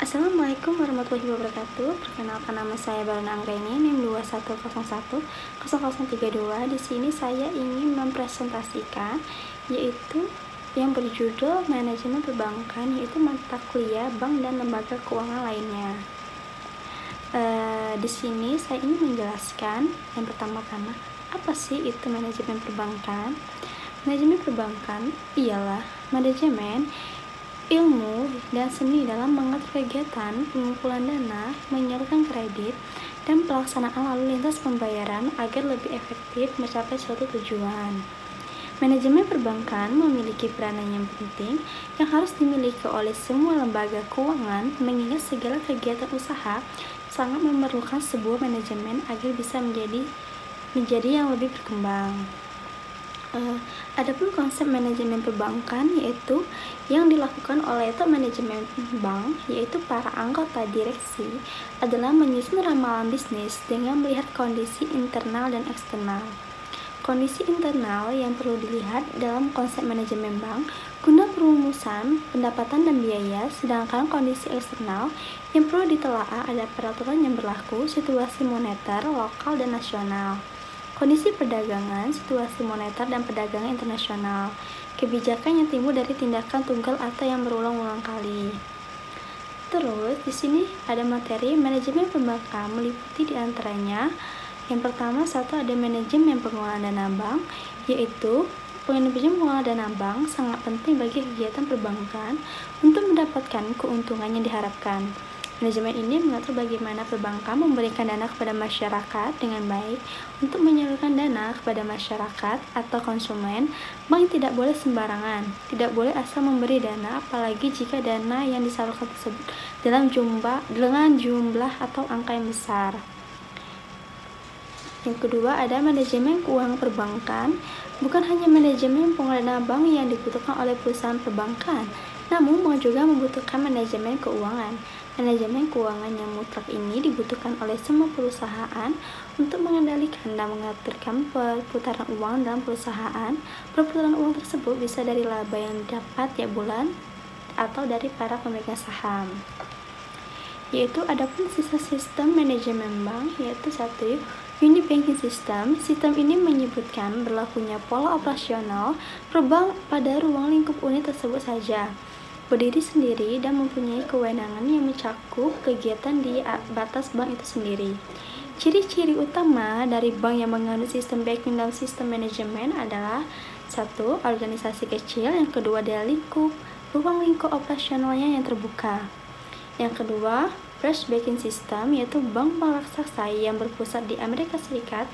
Assalamualaikum warahmatullahi wabarakatuh. Perkenalkan, nama saya Barana Anggraini, NIM 21010032. Di sini saya ingin mempresentasikan yaitu yang berjudul Manajemen Perbankan, yaitu mata kuliah bank dan lembaga keuangan lainnya. Di sini saya ingin menjelaskan yang pertama-tama, apa sih itu manajemen perbankan? Manajemen perbankan ialah manajemen ilmu dan seni dalam mengatur kegiatan pengumpulan dana, menyalurkan kredit, dan pelaksanaan lalu lintas pembayaran agar lebih efektif mencapai suatu tujuan. Manajemen perbankan memiliki peranan yang penting yang harus dimiliki oleh semua lembaga keuangan, mengingat segala kegiatan usaha sangat memerlukan sebuah manajemen agar bisa menjadi yang lebih berkembang. Adapun konsep manajemen perbankan yaitu yang dilakukan oleh top manajemen bank, yaitu para anggota direksi, adalah menyusun ramalan bisnis dengan melihat kondisi internal dan eksternal. Kondisi internal yang perlu dilihat dalam konsep manajemen bank guna perumusan pendapatan dan biaya, sedangkan kondisi eksternal yang perlu ditelaah ada peraturan yang berlaku, situasi moneter lokal dan nasional, kondisi perdagangan, situasi moneter dan perdagangan internasional, kebijakan yang timbul dari tindakan tunggal atau yang berulang-ulang kali. Terus di sini ada materi manajemen perbankan, meliputi diantaranya yang pertama, ada manajemen pengelolaan dana bank, yaitu manajemen pengelolaan dana bank sangat penting bagi kegiatan perbankan untuk mendapatkan keuntungan yang diharapkan. Manajemen ini mengatur bagaimana perbankan memberikan dana kepada masyarakat dengan baik. Untuk menyalurkan dana kepada masyarakat atau konsumen, bank tidak boleh sembarangan, tidak boleh asal memberi dana, apalagi jika dana yang disalurkan tersebut dengan jumlah atau angka yang besar. Yang kedua, ada manajemen keuangan perbankan. Bukan hanya manajemen pengelolaan dana bank yang dibutuhkan oleh perusahaan perbankan, namun bank juga membutuhkan manajemen keuangan. Manajemen keuangan yang mutlak ini dibutuhkan oleh semua perusahaan untuk mengendalikan dan mengaturkan perputaran uang dalam perusahaan. Perputaran uang tersebut bisa dari laba yang didapat tiap bulan atau dari para pemegang saham. Yaitu adapun sisa sistem manajemen bank, yaitu unit banking system. Sistem ini menyebutkan berlakunya pola operasional per bank pada ruang lingkup unit tersebut saja, berdiri sendiri dan mempunyai kewenangan yang mencakup kegiatan di batas bank itu sendiri. Ciri-ciri utama dari bank yang menganut sistem banking dalam sistem manajemen adalah 1. Organisasi kecil. Yang kedua adalah ruang lingkup operasionalnya yang terbuka. Yang kedua, branch banking system, yaitu bank-bank raksasa yang berpusat di Amerika Serikat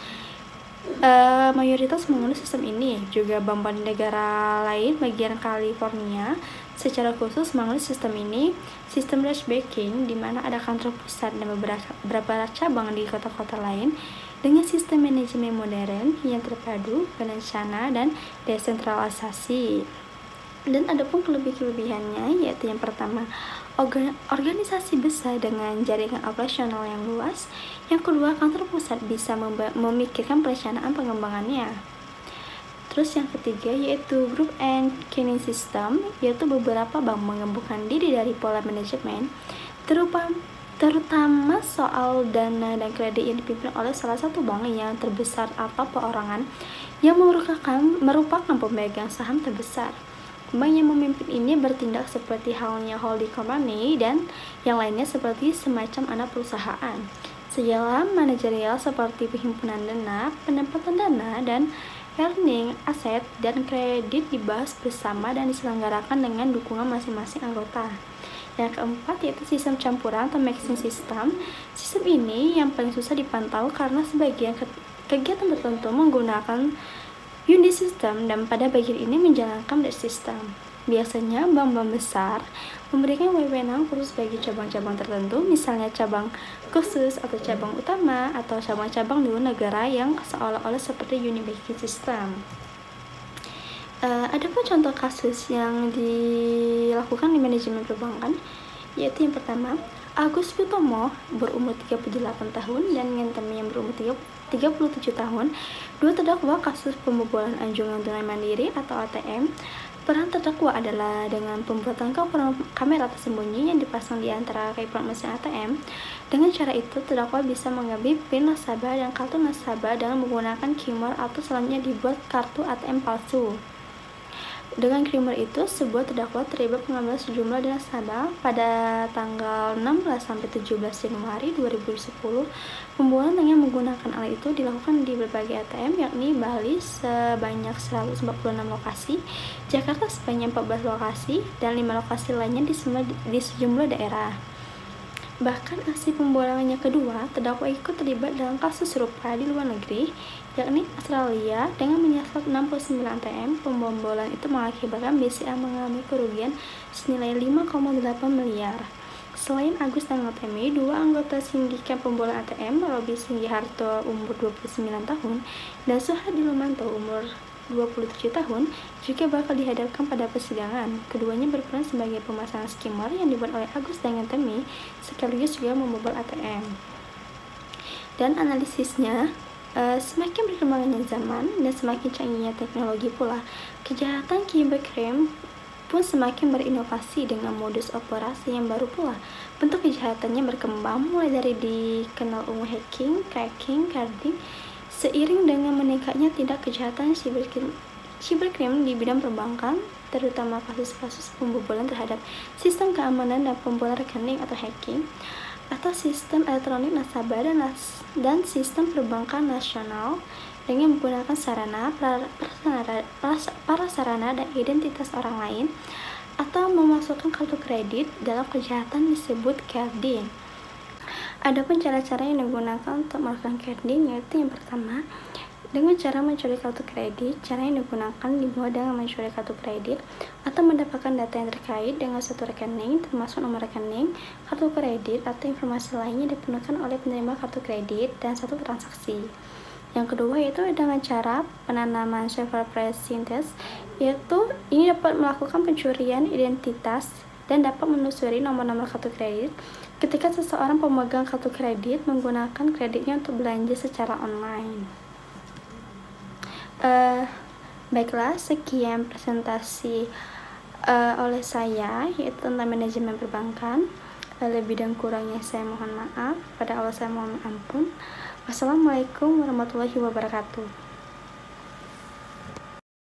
mayoritas menganut sistem ini. Juga bank-bank di negara lain bagian California secara khusus menganut sistem ini. Sistem branch banking di mana ada kantor pusat dan beberapa cabang di kota-kota lain dengan sistem manajemen modern yang terpadu, berencana dan desentralisasi. Dan adapun kelebihannya, yaitu yang pertama, organisasi besar dengan jaringan operasional yang luas. Yang kedua, kantor pusat bisa memikirkan perencanaan pengembangannya. Terus yang ketiga, yaitu group and canning system, yaitu beberapa bank mengembangkan diri dari pola manajemen, terutama soal dana dan kredit yang dipimpin oleh salah satu bank yang terbesar atau perorangan yang merupakan pemegang saham terbesar. Bank yang memimpin ini bertindak seperti halnya holding company dan yang lainnya seperti semacam anak perusahaan. Segala manajerial seperti penghimpunan dana, penempatan dana, dan earning, aset, dan kredit dibahas bersama dan diselenggarakan dengan dukungan masing-masing anggota. Yang keempat, yaitu sistem campuran atau mixing system. Sistem ini yang paling susah dipantau karena sebagian kegiatan tertentu menggunakan unit system dan pada bagian ini menjalankan batch system. Biasanya bank-bank besar memberikan wewenang khusus bagi cabang-cabang tertentu, misalnya cabang khusus atau cabang utama atau cabang-cabang di luar negara yang seolah-olah seperti unit banking system. Adapun contoh kasus yang dilakukan di manajemen perbankan, yaitu yang pertama, Agus Sutomo berumur 38 tahun dan Ngentemi yang berumur 37 tahun, dua terdakwa kasus pembobolan anjungan tunai mandiri atau ATM Peran terdakwa adalah dengan pembuatan kamera tersembunyi yang dipasang di antara keyboard mesin ATM. Dengan cara itu, terdakwa bisa mengambil PIN nasabah dan kartu nasabah dengan menggunakan kimmer atau selanjutnya dibuat kartu ATM palsu. Dengan kimmer itu, sebuah terdakwa terlibat pengambilan sejumlah dana nasabah pada tanggal 16-17 Januari 2010. Pembuatan dengan menggunakan alat itu dilakukan di berbagai ATM, yakni Bali sebanyak 146 lokasi, Jakarta sebanyak 14 lokasi, dan 5 lokasi lainnya di sejumlah daerah. Bahkan aksi pemborongan yang kedua, terdakwa ikut terlibat dalam kasus serupa di luar negeri, yakni Australia, dengan menyasar 69 ATM. Pembobolan itu mengakibatkan BCA mengalami kerugian senilai 5,8 miliar. Selain Agus dan Temi, dua anggota sindikat pembobolan ATM, Robi Singgiharto umur 29 tahun dan Suhadi Lumanto umur 27 tahun, juga bakal dihadapkan pada persidangan. Keduanya berperan sebagai pemasangan skimmer yang dibuat oleh Agus dan Temi, sekaligus juga membobol ATM. Dan analisisnya, semakin berkembangnya zaman dan semakin canggihnya teknologi pula, kejahatan cybercrime pun semakin berinovasi dengan modus operasi yang baru pula. Bentuk kejahatannya berkembang mulai dari dikenal umum hacking, cracking, carding. Seiring dengan meningkatnya tindak kejahatan cybercrime di bidang perbankan, terutama kasus-kasus pembobolan terhadap sistem keamanan dan pembobolan rekening atau hacking, atau sistem elektronik nasabah dan sistem perbankan nasional dengan menggunakan sarana dan identitas orang lain, atau memasukkan kartu kredit dalam kejahatan disebut carding. Adapun cara-cara yang digunakan untuk melakukan carding, yaitu yang pertama, dengan cara mencuri kartu kredit. Cara yang digunakan dimulai dengan mencuri kartu kredit atau mendapatkan data yang terkait dengan suatu rekening, termasuk nomor rekening, kartu kredit, atau informasi lainnya dipenuhkan oleh penerima kartu kredit dan satu transaksi. Yang kedua yaitu dengan cara penanaman surveillance test, yaitu ini dapat melakukan pencurian identitas dan dapat menelusuri nomor-nomor kartu kredit ketika seseorang pemegang kartu kredit menggunakan kreditnya untuk belanja secara online. Baiklah, sekian presentasi oleh saya, yaitu tentang manajemen perbankan. Lebih dan kurangnya saya mohon maaf. Pada Allah saya mohon ampun. Wassalamualaikum warahmatullahi wabarakatuh.